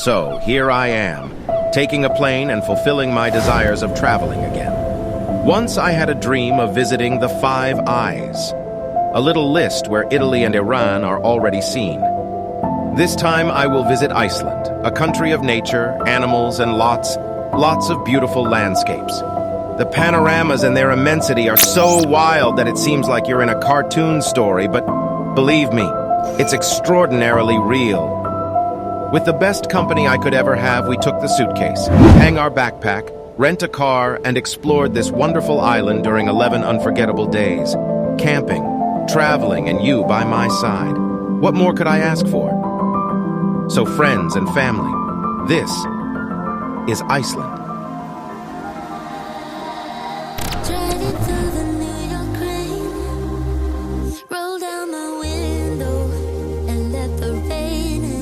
So, here I am, taking a plane and fulfilling my desires of traveling again. Once I had a dream of visiting the Five Eyes, a little list where Italy and Iran are already seen. This time I will visit Iceland, a country of nature, animals, and lots of beautiful landscapes. The panoramas and their immensity are so wild that it seems like you're in a cartoon story, but believe me, it's extraordinarily real. With the best company I could ever have, we took the suitcase, hang our backpack, rent a car, and explored this wonderful island during 11 unforgettable days. Camping, traveling, and you by my side. What more could I ask for? So friends and family, this is Iceland. Driving through the New York rain, roll down my window and let the rain in.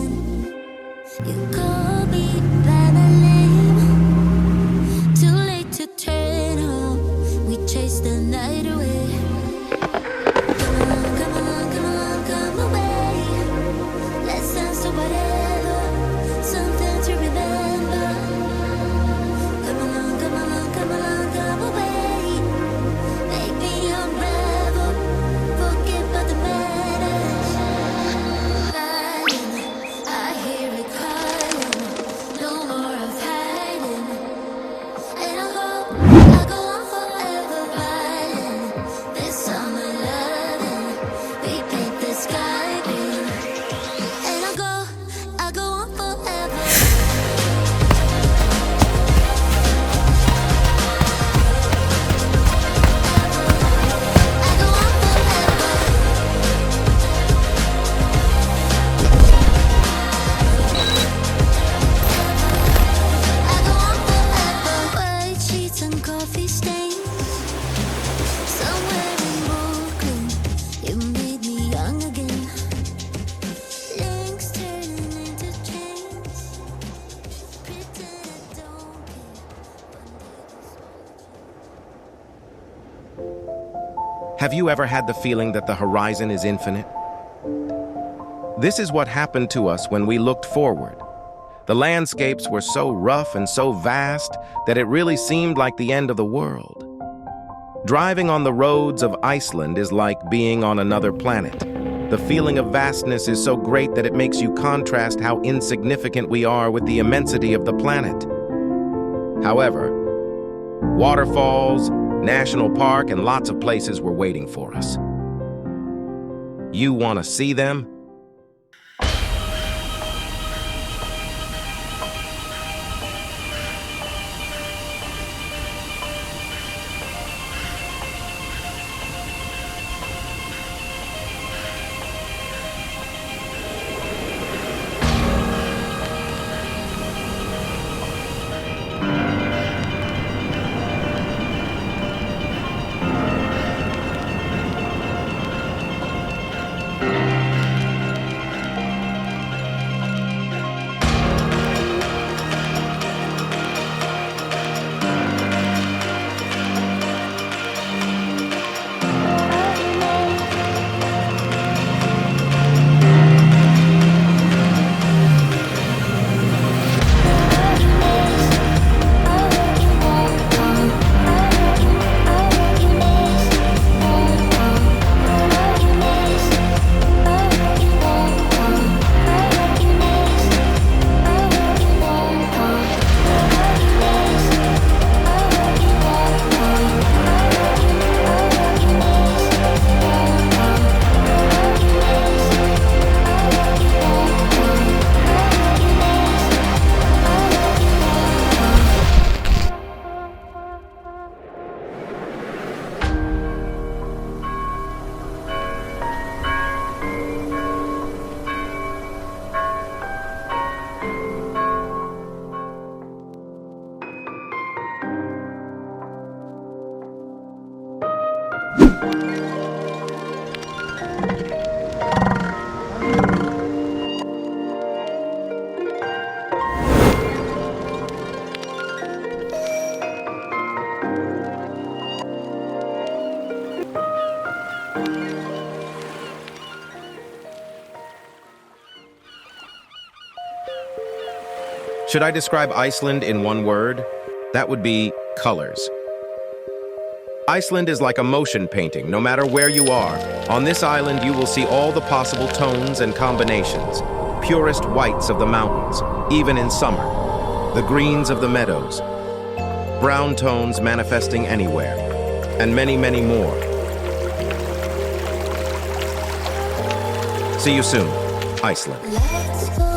You call me by my name, too late to turn home, we chase the night away. Come on, come on, come on, come away. Let's dance to whatever, something to remember. Come on, come on, come on, come away. Make me unravel, forget about the matters. Violin, I hear it calling, no more of hiding. And I go on forever, violin. This summer loving, we paint the sky green. And I go on forever. I go on forever. White sheets and coffee stains. Somewhere in Brooklyn, you made me young again. Links turning into chains. Pretend I don't care. Have you ever had the feeling that the horizon is infinite? This is what happened to us when we looked forward. The landscapes were so rough and so vast that it really seemed like the end of the world. Driving on the roads of Iceland is like being on another planet. The feeling of vastness is so great that it makes you contrast how insignificant we are with the immensity of the planet. However, waterfalls, national park, and lots of places were waiting for us. You want to see them? Should I describe Iceland in one word? That would be colors. Iceland is like a motion painting, no matter where you are. On this island, you will see all the possible tones and combinations. Purest whites of the mountains, even in summer. The greens of the meadows. Brown tones manifesting anywhere. And many, many more. See you soon, Iceland. Let's go